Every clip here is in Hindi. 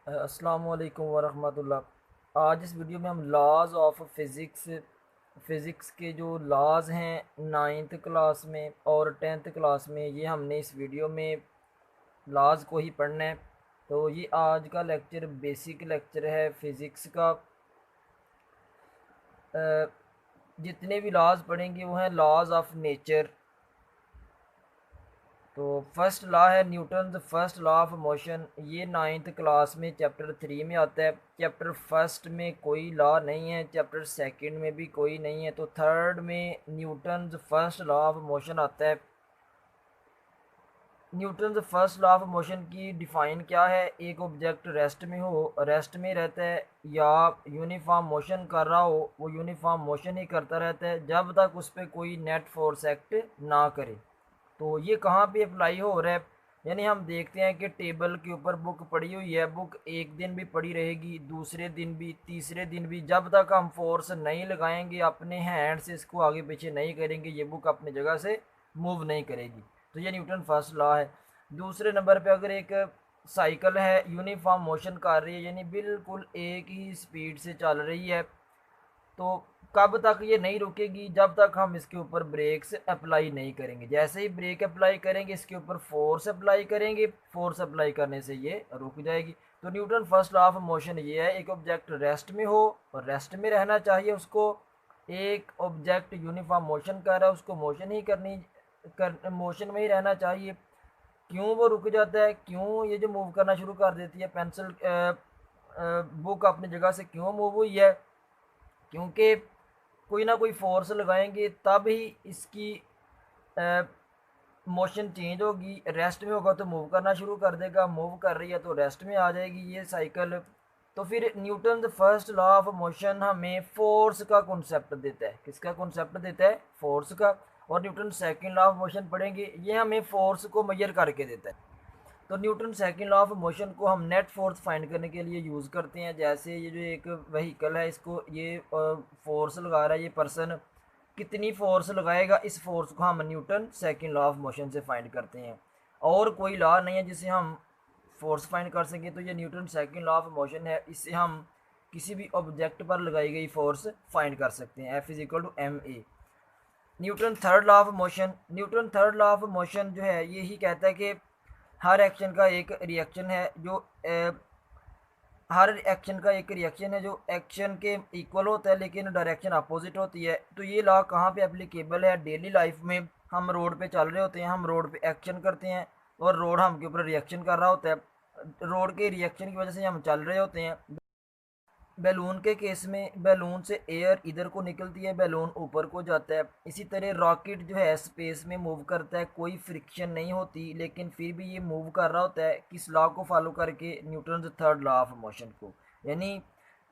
अस्सलामु अलैकुम वरहमतुल्लाह। आज इस वीडियो में हम लॉज ऑफ फ़िज़िक्स के जो लॉज हैं नाइन्थ क्लास में और टेंथ क्लास में, ये हमने इस वीडियो में लॉज को ही पढ़ना है। तो ये आज का लेक्चर बेसिक लेक्चर है फ़िज़िक्स का। जितने भी लॉज पढ़ेंगे वो हैं लॉज ऑफ नेचर। तो फर्स्ट लॉ है Newton first law of motion. ये नाइन्थ क्लास में चैप्टर 3 में आता है। चैप्टर फर्स्ट में कोई लॉ नहीं है, चैप्टर सेकंड में भी कोई नहीं है, तो थर्ड में Newton first law of motion आता है। Newton first law of motion की डिफ़ाइन क्या है? एक ऑब्जेक्ट रेस्ट में हो, रेस्ट में रहता है या यूनिफॉर्म मोशन कर रहा हो, वो यूनिफॉर्म मोशन ही करता रहता है जब तक उस पर कोई नेट फोर्स एक्ट ना करे। तो ये कहाँ पे अप्लाई हो रहा है? यानी हम देखते हैं कि टेबल के ऊपर बुक पड़ी हुई है, बुक एक दिन भी पड़ी रहेगी, दूसरे दिन भी, तीसरे दिन भी, जब तक हम फोर्स नहीं लगाएंगे, अपने हैंड से इसको आगे पीछे नहीं करेंगे, ये बुक अपनी जगह से मूव नहीं करेगी। तो ये न्यूटन फर्स्ट लॉ है। दूसरे नंबर पे अगर एक साइकिल है यूनिफॉर्म मोशन कर रही है, यानी बिल्कुल एक ही स्पीड से चल रही है, तो कब तक ये नहीं रुकेगी? जब तक हम इसके ऊपर ब्रेक्स अप्लाई नहीं करेंगे। जैसे ही ब्रेक अप्लाई करेंगे, इसके ऊपर फोर्स अप्लाई करेंगे, फोर्स अप्लाई करने से ये रुक जाएगी। तो Newton first law of motion ये है, एक ऑब्जेक्ट रेस्ट में हो और रेस्ट में रहना चाहिए उसको। एक ऑब्जेक्ट यूनिफॉर्म मोशन कर रहा है, उसको मोशन ही मोशन में ही रहना चाहिए। क्यों वो रुक जाता है, क्यों ये जो मूव करना शुरू कर देती है पेंसिल बुक अपनी जगह से क्यों मूव हुई है? क्योंकि कोई ना कोई फोर्स लगाएंगे तब ही इसकी मोशन चेंज होगी। रेस्ट में होगा तो मूव करना शुरू कर देगा, मूव कर रही है तो रेस्ट में आ जाएगी ये साइकिल। तो फिर Newton first law of motion हमें फोर्स का कॉन्सेप्ट देता है। किसका कॉन्सेप्ट देता है? फोर्स का। और Newton second law of motion पढ़ेंगे, ये हमें फोर्स को मेजर करके देता है। तो Newton second law of motion को हम नेट फोर्स फाइंड करने के लिए यूज़ करते हैं। जैसे ये जो एक व्हीकल है, इसको ये फोर्स लगा रहा है, ये पर्सन कितनी फोर्स लगाएगा, इस फोर्स को हम Newton second law of motion से फाइंड करते हैं। और कोई लॉ नहीं है जिससे हम फोर्स फाइंड कर सकें, तो ये Newton second law of motion है। इससे हम किसी भी ऑब्जेक्ट पर लगाई गई फोर्स फाइंड कर सकते हैं। F is equal to ma। Newton third law of motion. Newton third law of motion जो है, ये ही कहता है कि हर एक्शन का एक रिएक्शन है जो हर एक्शन का एक रिएक्शन है जो एक्शन के इक्वल होता है लेकिन डायरेक्शन अपोजिट होती है। तो ये लॉ कहाँ पे एप्लीकेबल है? डेली लाइफ में हम रोड पे चल रहे होते हैं, हम रोड पे एक्शन करते हैं और रोड हम के ऊपर रिएक्शन कर रहा होता है। रोड के रिएक्शन की वजह से हम चल रहे होते हैं। बैलून के केस में बैलून से एयर इधर को निकलती है, बैलून ऊपर को जाता है। इसी तरह रॉकेट जो है स्पेस में मूव करता है, कोई फ्रिक्शन नहीं होती लेकिन फिर भी ये मूव कर रहा होता है। किस लॉ को फॉलो करके? Newton third law of motion को। यानी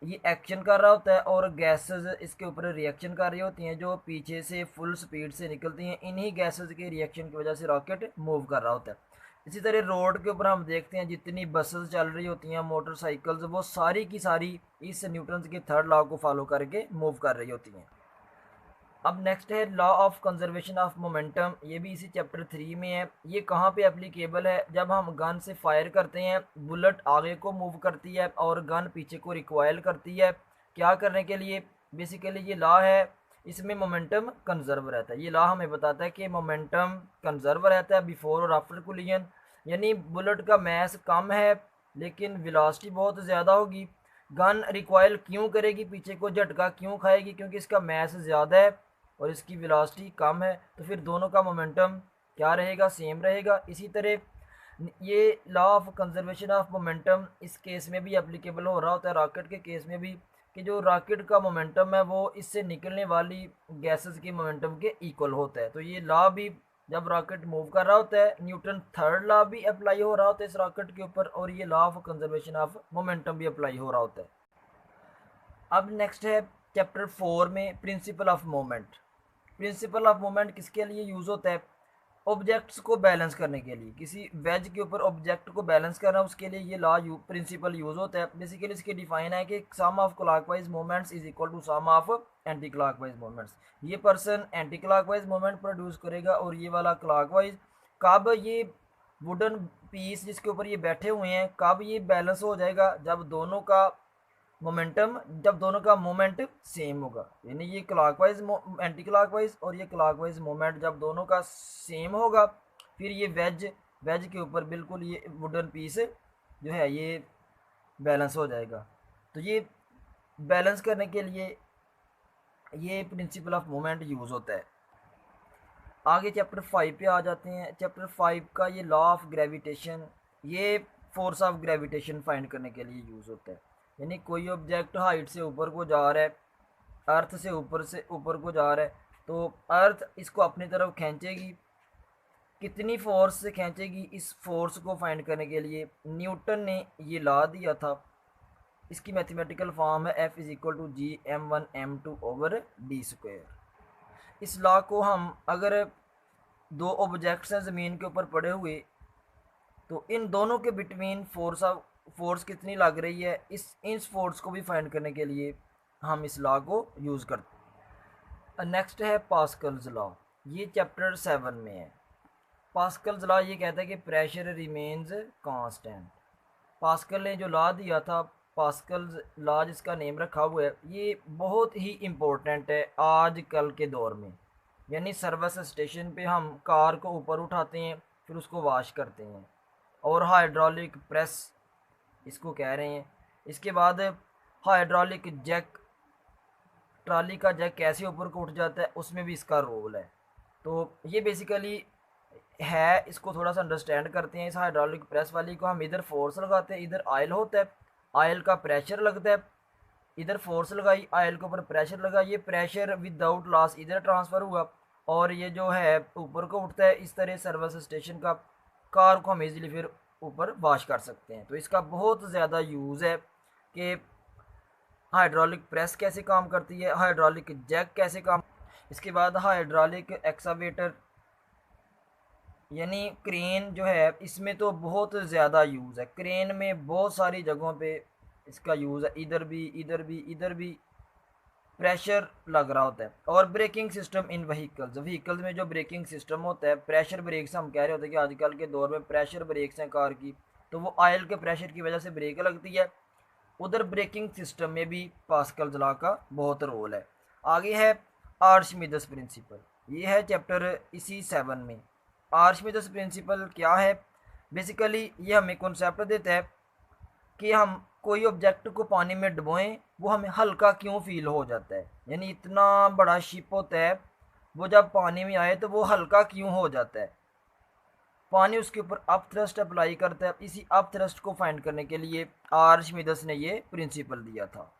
ये एक्शन कर रहा होता है और गैसेस इसके ऊपर रिएक्शन कर रही होती हैं जो पीछे से फुल स्पीड से निकलती हैं। इन्हीं गैसेस के रिएक्शन की वजह से रॉकेट मूव कर रहा होता है। इसी तरह रोड के ऊपर हम देखते हैं जितनी बसेस चल रही होती हैं, मोटरसाइकिल्स, वो सारी की सारी इस न्यूटन के थर्ड लॉ को फॉलो करके मूव कर रही होती हैं। अब नेक्स्ट है law of conservation of momentum. ये भी इसी चैप्टर 3 में है। ये कहाँ पे एप्लीकेबल है? जब हम गन से फायर करते हैं, बुलेट आगे को मूव करती है और गन पीछे को रिकॉइल करती है। क्या करने के लिए? बेसिकली ये लॉ है, इसमें मोमेंटम कंजर्व रहता है। ये लॉ हमें बताता है कि मोमेंटम कंजर्व रहता है बिफोर और आफ्टर कोलिजन। यानी बुलेट का मैस कम है लेकिन वेलोसिटी बहुत ज़्यादा होगी। गन रिकॉइल क्यों करेगी, पीछे को झटका क्यों खाएगी? क्योंकि इसका मैस ज़्यादा है और इसकी वेलोसिटी कम है। तो फिर दोनों का मोमेंटम क्या रहेगा? सेम रहेगा। इसी तरह ये law of conservation of momentum इस केस में भी एप्लीकेबल हो रहा होता है, रॉकेट के केस में भी, कि जो रॉकेट का मोमेंटम है वो इससे निकलने वाली गैसेस के मोमेंटम के इक्वल होता है। तो ये लॉ भी जब रॉकेट मूव कर रहा होता है, न्यूटन थर्ड लॉ भी अप्लाई हो रहा होता है इस रॉकेट के ऊपर, और ये law of conservation of momentum भी अप्लाई हो रहा होता है। अब नेक्स्ट है चैप्टर 4 में principle of moment. Principle of moment किसके लिए यूज़ होता है? ऑब्जेक्ट्स को बैलेंस करने के लिए। किसी वेज के ऊपर ऑब्जेक्ट को बैलेंस करना, उसके लिए ये लॉ प्रिंसिपल यूज़ होता है। बेसिकली इसकी डिफाइन है कि sum of clockwise movements is equal to sum of anti clockwise movements. ये person anti clockwise movement produce करेगा और ये वाला क्लॉकवाइज। कब ये वुडन पीस जिसके ऊपर ये बैठे हुए हैं, कब ये बैलेंस हो जाएगा? जब दोनों का मोमेंट सेम होगा, यानी ये क्लॉकवाइज एंटी क्लॉकवाइज और ये क्लॉकवाइज मोमेंट जब दोनों का सेम होगा, फिर ये वेज वेज के ऊपर बिल्कुल ये वुडन पीस जो है ये बैलेंस हो जाएगा। तो ये बैलेंस करने के लिए ये प्रिंसिपल ऑफ मोमेंट यूज़ होता है। आगे चैप्टर 5 पे आ जाते हैं। चैप्टर 5 का ये लॉ ऑफ ग्रेविटेशन, ये फोर्स ऑफ ग्रेविटेशन फाइंड करने के लिए यूज़ होता है। यानी कोई ऑब्जेक्ट हाइट से ऊपर को जा रहा है, अर्थ से ऊपर को जा रहा है, तो अर्थ इसको अपनी तरफ खींचेगी, कितनी फोर्स से खींचेगी, इस फोर्स को फाइंड करने के लिए न्यूटन ने ये लॉ दिया था। इसकी मैथमेटिकल फॉर्म है F=G m1m2/d²। इस लॉ को हम अगर दो ऑब्जेक्ट्स हैं ज़मीन के ऊपर पड़े हुए, तो इन दोनों के बिटवीन फोर्स कितनी लग रही है, इस फोर्स को भी फाइंड करने के लिए हम इस लॉ को यूज़ करते हैं। नेक्स्ट है पास्कल्स लॉ, ये चैप्टर 7 में है। पास्कल्स लॉ ये कहता है कि प्रेशर रिमेन्स कांस्टेंट। पास्कल ने जो लॉ दिया था, पास्कल्स लॉ जिसका नेम रखा हुआ है, ये बहुत ही इम्पोर्टेंट है आज कल के दौर में। यानी सर्विस स्टेशन पे हम कार को ऊपर उठाते हैं, फिर उसको वॉश करते हैं, और हाइड्रोलिक प्रेस इसको कह रहे हैं। इसके बाद हाइड्रोलिक जैक, ट्रॉली का जैक कैसे ऊपर को उठ जाता है, उसमें भी इसका रोल है। तो ये बेसिकली है, इसको थोड़ा सा अंडरस्टैंड करते हैं। इस हाइड्रोलिक प्रेस वाली को हम इधर फोर्स लगाते हैं, इधर ऑयल होता है, ऑयल का प्रेशर लगता है, इधर फोर्स लगाई, ऑयल के ऊपर प्रेशर लगा, ये प्रेशर विदाउट लॉस इधर ट्रांसफ़र हुआ, और ये जो है ऊपर को उठता है। इस तरह सर्विस स्टेशन का कार को हम इजीली फिर ऊपर वॉश कर सकते हैं। तो इसका बहुत ज़्यादा यूज़ है कि हाइड्रोलिक प्रेस कैसे काम करती है, हाइड्रोलिक जैक कैसे काम। इसके बाद हाइड्रोलिक एक्सावेटर यानी क्रेन जो है, इसमें तो बहुत ज़्यादा यूज़ है। क्रेन में बहुत सारी जगहों पे इसका यूज़ है, इधर भी इधर भी इधर भी प्रेशर लग रहा होता है। और ब्रेकिंग सिस्टम इन व्हीकल्स में जो ब्रेकिंग सिस्टम होता है, प्रेशर ब्रेक्स हम कह रहे होते हैं कि आजकल के दौर में प्रेशर ब्रेक्स हैं कार की, तो वो ऑयल के प्रेशर की वजह से ब्रेक लगती है। उधर ब्रेकिंग सिस्टम में भी पास्कल्स लॉ का बहुत रोल है। आगे है आर्चिमिडस प्रिंसिपल, ये है चैप्टर इसी 7 में। आर्चिमिडस प्रिंसिपल क्या है? बेसिकली ये हमें कॉन्सेप्ट देता है कि हम कोई ऑब्जेक्ट को पानी में डुबोएं, वो हमें हल्का क्यों फील हो जाता है। यानी इतना बड़ा शिप होता है, वो जब पानी में आए तो वो हल्का क्यों हो जाता है? पानी उसके ऊपर अप थ्रस्ट अप्लाई करता है। इसी अप थ्रस्ट को फाइंड करने के लिए आर्चिमिडस ने ये प्रिंसिपल दिया था।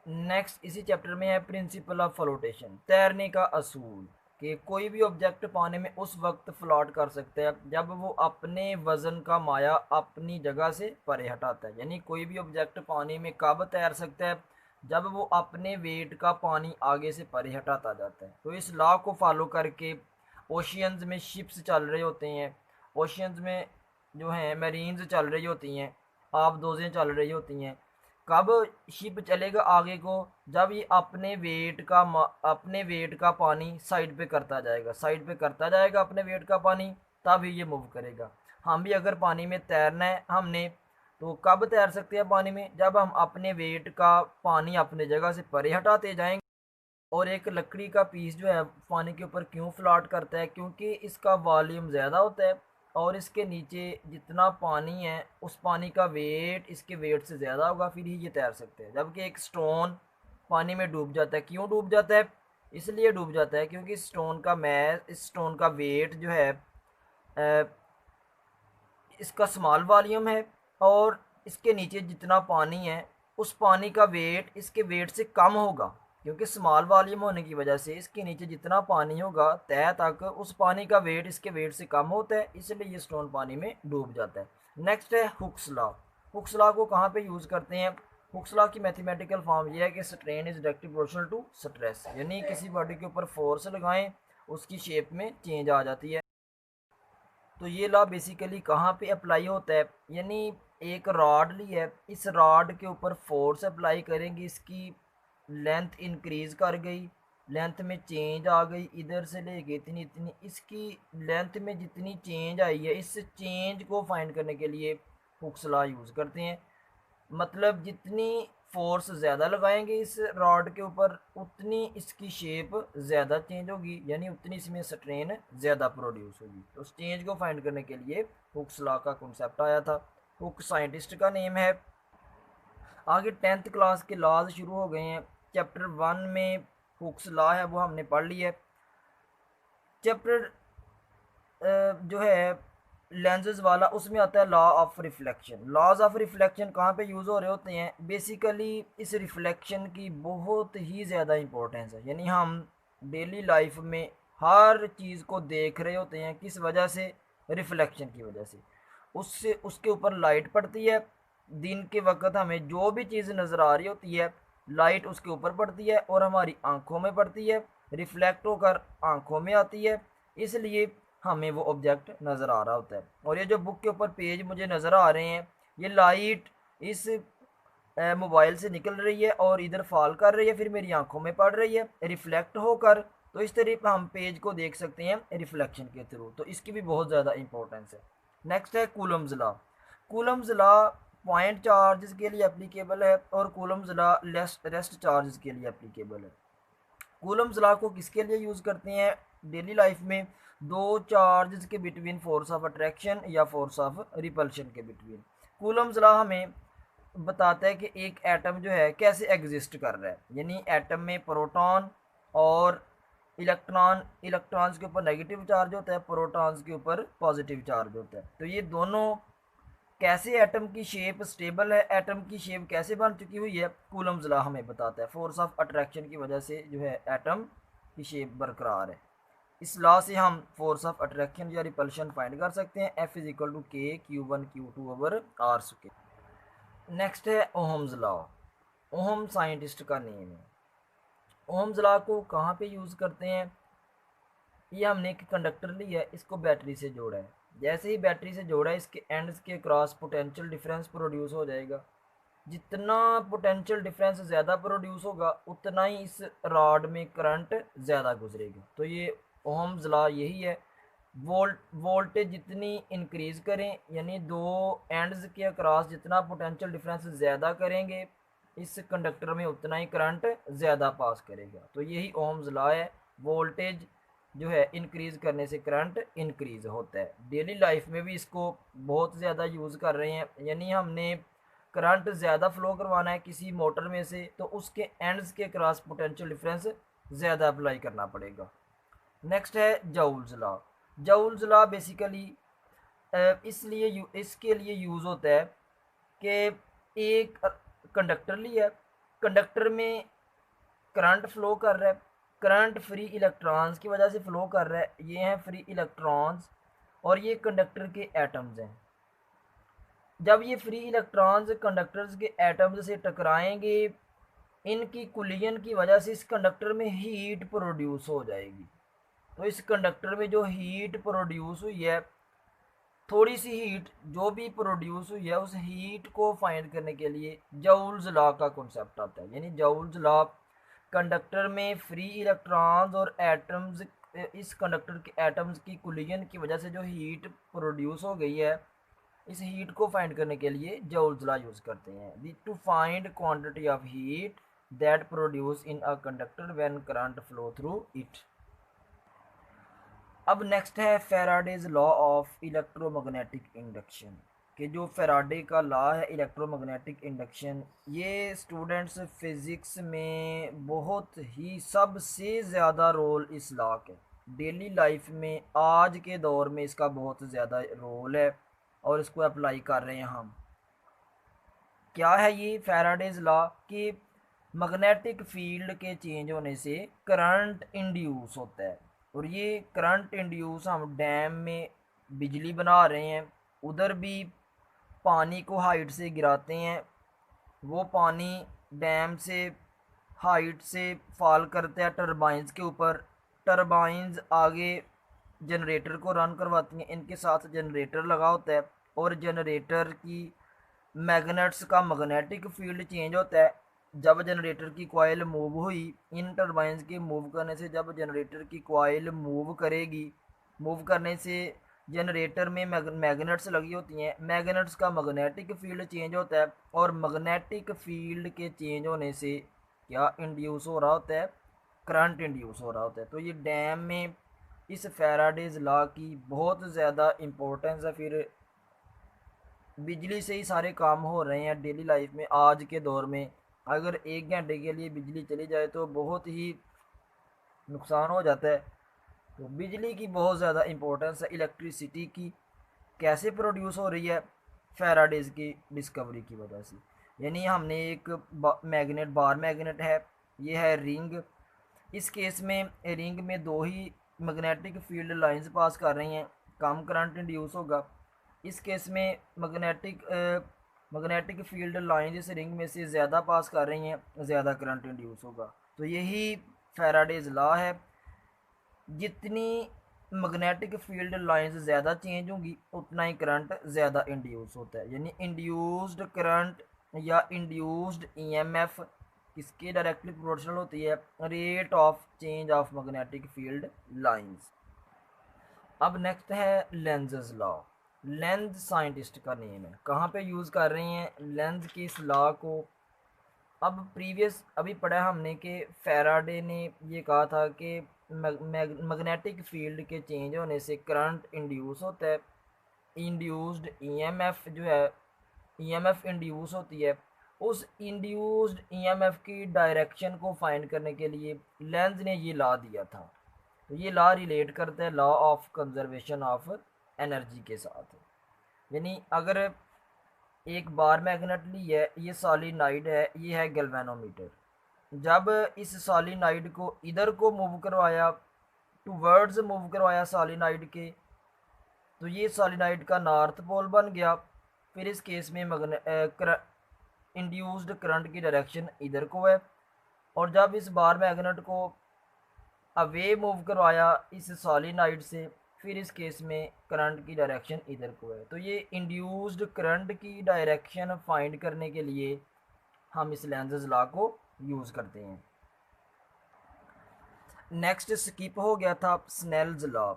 नेक्स्ट इसी चैप्टर में है प्रिंसिपल ऑफ फ्लोटेशन, तैरने का असूल, कि कोई भी ऑब्जेक्ट पानी में उस वक्त फ्लोट कर सकता है जब वो अपने वज़न का माया अपनी जगह से परे हटाता है। यानी कोई भी ऑब्जेक्ट पानी में कब तैर सकता है? जब वो अपने वेट का पानी आगे से परे हटाता जाता है। तो इस लॉ को फॉलो करके ओशियंस में शिप्स चल रहे होते हैं, ओशियंस में जो हैं मरीन्स चल रही होती हैं, आबदोज़ें चल रही होती हैं। कब शिप चलेगा आगे को? जब ये अपने वेट का पानी साइड पे करता जाएगा अपने वेट का पानी, तब ही ये मूव करेगा। हम भी अगर पानी में तैरना है हमने, तो कब तैर सकते हैं पानी में? जब हम अपने वेट का पानी अपने जगह से परे हटाते जाएंगे। और एक लकड़ी का पीस जो है पानी के ऊपर क्यों फ्लोट करता है? क्योंकि इसका वॉल्यूम ज़्यादा होता है, और इसके नीचे जितना पानी है उस पानी का वेट इसके वेट से ज़्यादा होगा, फिर ही ये तैर सकते हैं। जबकि एक स्टोन पानी में डूब जाता है, क्यों डूब जाता है? इसलिए डूब जाता है क्योंकि इस स्टोन का वेट जो है इसका स्मॉल वॉल्यूम है, और इसके नीचे जितना पानी है उस पानी का वेट इसके वेट से कम होगा, क्योंकि स्मॉल वॉल्यूम होने की वजह से इसके नीचे जितना पानी होगा तय तक, उस पानी का वेट इसके वेट से कम होता है, इसलिए ये स्टोन पानी में डूब जाता है। नेक्स्ट है हुक्स लॉ। हुक्स लॉ को कहाँ पे यूज़ करते हैं? हुक्स लॉ की मैथमेटिकल फॉर्म ये है कि strain is directly proportional to stress. यानी किसी बॉडी के ऊपर फोर्स लगाएं, उसकी शेप में चेंज आ जाती है। तो ये लॉ बेसिकली कहाँ पे अप्लाई होता है? यानी एक रॉड ली है, इस रॉड के ऊपर फोर्स अप्लाई करेंगे, इसकी लेंथ इंक्रीज़ कर गई, लेंथ में चेंज आ गई, इधर से लेके इतनी इतनी, इसकी लेंथ में जितनी चेंज आई है, इस चेंज को फाइंड करने के लिए हुक्स लॉ यूज़ करते हैं। मतलब जितनी फोर्स ज़्यादा लगाएंगे इस रॉड के ऊपर, उतनी इसकी शेप ज़्यादा चेंज होगी, यानी उतनी इसमें स्ट्रेन ज़्यादा प्रोड्यूस होगी। तो उस चेंज को फाइंड करने के लिए हुक्स लॉ का कॉन्सेप्ट आया था। हुक साइंटिस्ट का नेम है। आगे 10th क्लास के लॉज शुरू हो गए हैं। चैप्टर 1 में हुक्स लॉ है वो हमने पढ़ लिया है। चैप्टर जो है लेंसेज वाला, उसमें आता है law of reflection. Laws of reflection कहाँ पे यूज़ हो रहे होते हैं? बेसिकली इस रिफ्लेक्शन की बहुत ही ज़्यादा इंपॉर्टेंस है, यानी हम डेली लाइफ में हर चीज़ को देख रहे होते हैं, किस वजह से? रिफ्लेक्शन की वजह से। उससे उसके ऊपर लाइट पड़ती है, दिन के वक्त हमें जो भी चीज़ नज़र आ रही होती है, लाइट उसके ऊपर पड़ती है और हमारी आंखों में पड़ती है, रिफ्लेक्ट होकर आंखों में आती है, इसलिए हमें वो ऑब्जेक्ट नज़र आ रहा होता है। और ये जो बुक के ऊपर पेज मुझे नज़र आ रहे हैं, ये लाइट इस मोबाइल से निकल रही है और इधर फॉल कर रही है, फिर मेरी आंखों में पड़ रही है रिफ्लेक्ट होकर। तो इस तरीके हम पेज को देख सकते हैं रिफ्लेक्शन के थ्रू। तो इसकी भी बहुत ज़्यादा इंपॉर्टेंस है। नेक्स्ट है Coulomb's law. Coulomb's law point charges के लिए एप्लीकेबल है और कूलम्स लॉ रेस्ट चार्जेस के लिए एप्लीकेबल है। कूलम्स लॉ को किसके लिए यूज़ करते हैं डेली लाइफ में? दो चार्जेस के बिटवीन फोर्स ऑफ अट्रैक्शन या फोर्स ऑफ रिपल्शन के बिटवीन। कूलम्स लॉ हमें बताता है कि एक एटम जो है कैसे एग्जिस्ट कर रहा है, यानी एटम में प्रोटॉन और इलेक्ट्रॉन्स के ऊपर नेगेटिव चार्ज होता है, प्रोटॉन्स के ऊपर पॉजिटिव चार्ज होता है। तो ये दोनों कैसे एटम की शेप स्टेबल है, एटम की शेप कैसे बन चुकी हुई है, कूलम्स लॉ हमें बताता है। फोर्स ऑफ अट्रैक्शन की वजह से जो है एटम की शेप बरकरार है। इस लॉ से हम फोर्स ऑफ अट्रैक्शन या रिपल्शन फाइंड कर सकते हैं। एफ इज इक्वल टू के Q1 Q2 over R square. Next है ओहम्स लॉ। ओहम साइंटिस्ट का नेम है। ओहम्स लॉ को कहाँ पे यूज़ करते हैं? ये हमने एक कंडक्टर लिया है, इसको बैटरी से जोड़ा है। जैसे ही बैटरी से जोड़ा है, इसके एंड्स के क्रॉस पोटेंशियल डिफरेंस प्रोड्यूस हो जाएगा। जितना पोटेंशियल डिफरेंस ज़्यादा प्रोड्यूस होगा, उतना ही इस रॉड में करंट ज़्यादा गुजरेगा। तो ये ओहम्स लॉ यही है। वोल्टेज जितनी इंक्रीज़ करें, यानी दो एंड्स के अक्रॉस जितना पोटेंशियल डिफरेंस ज़्यादा करेंगे, इस कंडक्टर में उतना ही करंट ज़्यादा पास करेगा। तो यही ओहम्स लॉ है। वोल्टेज जो है इंक्रीज़ करने से करंट इंक्रीज़ होता है। डेली लाइफ में भी इसको बहुत ज़्यादा यूज़ कर रहे हैं, यानी हमने करंट ज़्यादा फ्लो करवाना है किसी मोटर में से, तो उसके एंड्स के क्रॉस पोटेंशियल डिफरेंस ज़्यादा अप्लाई करना पड़ेगा। नेक्स्ट है joules law. Joules law basically इसलिए इसके लिए यूज़ होता है कि एक कंडक्टर लिया है, कंडक्टर में करंट फ्लो कर रहा है, करंट फ्री इलेक्ट्रॉन्स की वजह से फ्लो कर रहा है। ये हैं फ्री इलेक्ट्रॉन्स और ये कंडक्टर के एटम्स हैं। जब ये फ्री इलेक्ट्रॉन्स कंडक्टर्स के एटम्स से टकराएंगे, इनकी कुलियन की वजह से इस कंडक्टर में हीट प्रोड्यूस हो जाएगी। तो इस कंडक्टर में जो हीट प्रोड्यूस हुई है, थोड़ी सी हीट जो भी प्रोड्यूस हुई है, उस हीट को फाइंड करने के लिए जूल्स लॉ का कॉन्सेप्ट आता है। यानी जूल्स लॉ कंडक्टर में फ्री इलेक्ट्रॉन्स और एटम्स, इस कंडक्टर के एटम्स की कुलियन की वजह से जो हीट प्रोड्यूस हो गई है, इस हीट को फाइंड करने के लिए जूल्स लॉ यूज़ करते हैं। To find quantity of heat that produce in a conductor when current flow through it. अब नेक्स्ट है Faraday's law of electromagnetic induction. कि जो फेराडे का लॉ है इलेक्ट्रोमैग्नेटिक इंडक्शन, ये स्टूडेंट्स फिज़िक्स में बहुत ही सबसे ज़्यादा रोल इस लॉ के डेली लाइफ में आज के दौर में इसका बहुत ज़्यादा रोल है और इसको अप्लाई कर रहे हैं हम। क्या है ये फेराडेज लॉ? कि मैग्नेटिक फील्ड के चेंज होने से करंट इंड्यूस होता है, और ये करंट इंड्यूस हम डैम में बिजली बना रहे हैं, उधर भी पानी को हाइट से गिराते हैं, वो पानी डैम से हाइट से फॉल करता है टरबाइंस के ऊपर, टरबाइंस आगे जनरेटर को रन करवाती हैं, इनके साथ जनरेटर लगा होता है, और जनरेटर की मैग्नेट्स का मैग्नेटिक फील्ड चेंज होता है, जब जनरेटर की कॉइल मूव हुई, इन टरबाइंस के मूव करने से जब जनरेटर की कॉइल मूव करेगी, मूव करने से जनरेटर में मैग्नेट्स लगी होती हैं, मैग्नेट्स का मैग्नेटिक फील्ड चेंज होता है और मैग्नेटिक फील्ड के चेंज होने से क्या इंड्यूस हो रहा होता है, करंट इंड्यूस हो रहा होता है। तो ये डैम में इस फैराडेज लॉ की बहुत ज़्यादा इम्पोर्टेंस है। फिर बिजली से ही सारे काम हो रहे हैं डेली लाइफ में। आज के दौर में अगर 1 घंटे के लिए बिजली चली जाए तो बहुत ही नुकसान हो जाता है। तो बिजली की बहुत ज़्यादा इम्पोर्टेंस है। इलेक्ट्रिसिटी की कैसे प्रोड्यूस हो रही है, फैराडेज की डिस्कवरी की वजह से। यानी हमने एक मैग्नेट, बार मैग्नेट है, ये है रिंग। इस केस में रिंग में दो ही मैग्नेटिक फील्ड लाइंस पास कर रही हैं, कम करंट इंड्यूस होगा। इस केस में मैग्नेटिक फील्ड लाइन इस रिंग में से ज़्यादा पास कर रही हैं, ज़्यादा करंट इंड्यूस होगा। तो यही फैराडेज लॉ है। जितनी मैग्नेटिक फील्ड लाइंस ज़्यादा चेंज होंगी उतना ही करंट ज़्यादा इंड्यूस होता है। यानी इंड्यूस्ड करंट या इंड्यूस्ड ईएमएफ किसके डायरेक्टली प्रोपोर्शनल होती है, rate of change of magnetic field lines. अब नेक्स्ट है लेंज़ेस लॉ। लेंज साइंटिस्ट का नेम है, कहाँ पे यूज़ कर रहे हैं लेंज की इस लॉ को। अब प्रीवियस अभी पढ़ा हमने कि फैराडे ने ये कहा था कि मैग्नेटिक फील्ड के चेंज होने से करंट इंड्यूस होता है। इंड्यूस्ड ईएमएफ जो है, ईएमएफ इंड्यूस होती है। उस इंड्यूस्ड ईएमएफ की डायरेक्शन को फाइंड करने के लिए लेंज ने ये लॉ दिया था। तो ये लॉ रिलेट करता है law of conservation of energy के साथ। यानी अगर एक बार मैग्नेट ली है, ये सॉलिनाइड है, ये है गैल्वेनोमीटर। जब इस सॉलिनाइड को इधर को मूव करवाया, टूवर्ड्स मूव करवाया सॉलिनाइड के, तो ये सॉलिनाइड का नॉर्थ पोल बन गया। फिर इस केस में इंड्यूस्ड करंट की डायरेक्शन इधर को है। और जब इस बार मैग्नेट को अवे मूव करवाया इस सॉलिनाइड से, फिर इस केस में करंट की डायरेक्शन इधर को है। तो ये इंड्यूस्ड करंट की डायरेक्शन फाइंड करने के लिए हम इस लेंज़ेस लॉ को यूज़ करते हैं। नेक्स्ट स्किप हो गया था स्नेल्स लॉ।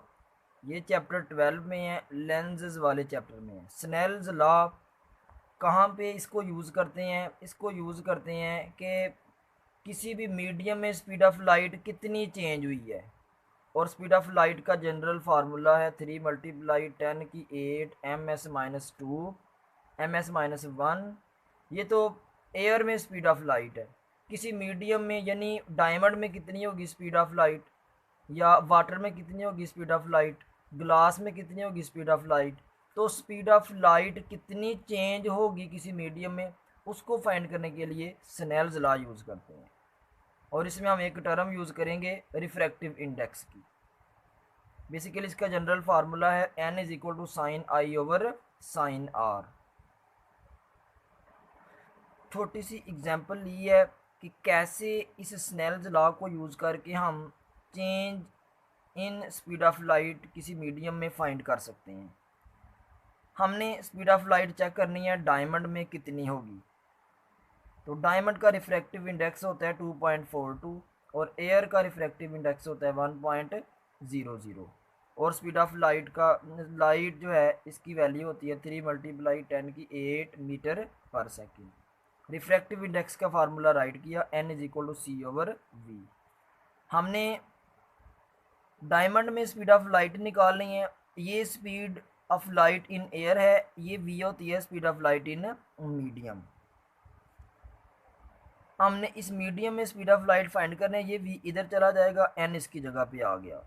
ये चैप्टर 12 में है, लेंसेज वाले चैप्टर में है। स्नेल्स लॉ कहाँ पे इसको यूज़ करते हैं, इसको यूज़ करते हैं कि किसी भी मीडियम में स्पीड ऑफ लाइट कितनी चेंज हुई है। और स्पीड ऑफ लाइट का जनरल फार्मूला है 3 × 10 की 8 ms-2 ms-1। ये तो एयर में स्पीड ऑफ लाइट है। किसी मीडियम में यानी डायमंड में कितनी होगी स्पीड ऑफ लाइट, या वाटर में कितनी होगी स्पीड ऑफ लाइट, ग्लास में कितनी होगी स्पीड ऑफ लाइट। तो स्पीड ऑफ लाइट कितनी चेंज होगी किसी मीडियम में, उसको फाइंड करने के लिए स्नेल्स लॉ यूज़ करते हैं। और इसमें हम एक टर्म यूज़ करेंगे रिफ्रैक्टिव इंडेक्स की। बेसिकली इसका जनरल फार्मूला है n = sin I/sin r। छोटी सी एग्जांपल ली है कि कैसे इस स्नेल्स लॉ को यूज़ करके हम change in speed of light किसी मीडियम में फाइंड कर सकते हैं। हमने स्पीड ऑफ लाइट चेक करनी है डायमंड में कितनी होगी। तो डायमंड का रिफ्रैक्टिव इंडेक्स होता है 2.42 और एयर का रिफ्रैक्टिव इंडेक्स होता है 1.00। और स्पीड ऑफ लाइट का, लाइट जो है इसकी वैल्यू होती है 3 × 10 की 8 मीटर/सेकेंड। रिफ्रैक्टिव इंडेक्स का फार्मूला राइट किया n = c/v। हमने डायमंड में स्पीड ऑफ लाइट निकालनी है। ये speed of light in air है, ये v होती है speed of light in medium. हमने इस मीडियम में स्पीड ऑफ लाइट फाइंड करना है, ये v इधर चला जाएगा, n इसकी जगह पे आ गया।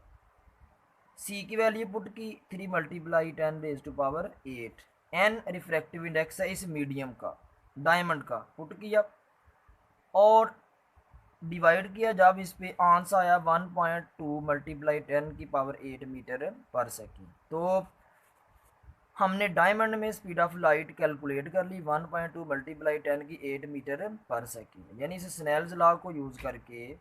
c की वैल्यू पुट की 3 × 10⁸ n रिफ्रैक्टिव इंडेक्स है इस मीडियम का, डायमंड का, पुट किया और डिवाइड किया। जब इस पे आंसर आया 1.2 × 10⁸ मीटर/सेकेंड। तो हमने डायमंड में स्पीड ऑफ लाइट कैलकुलेट कर ली 1.2 × 10 की 8 मीटर/सेकेंड। यानी इस स्नेल्स लॉ को यूज़ करके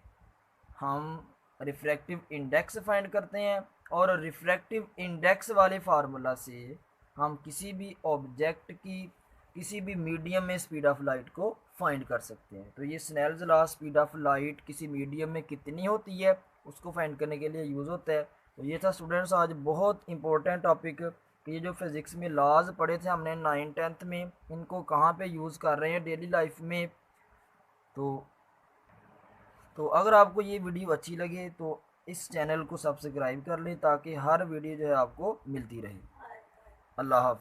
हम रिफ्रैक्टिव इंडेक्स फाइंड करते हैं और रिफ्रैक्टिव इंडेक्स वाले फार्मूला से हम किसी भी ऑब्जेक्ट की किसी भी मीडियम में स्पीड ऑफ लाइट को फाइंड कर सकते हैं। तो ये Snell's law speed of light किसी मीडियम में कितनी होती है उसको फाइंड करने के लिए यूज़ होता है। तो ये था स्टूडेंट्स आज बहुत इंपॉर्टेंट टॉपिक कि ये जो फिज़िक्स में लॉज पढ़े थे हमने 9th-10th में, इनको कहाँ पे यूज़ कर रहे हैं डेली लाइफ में। तो अगर आपको ये वीडियो अच्छी लगे तो इस चैनल को सब्सक्राइब कर लें ताकि हर वीडियो जो है आपको मिलती रहे। अल्लाह हाफ़िज़।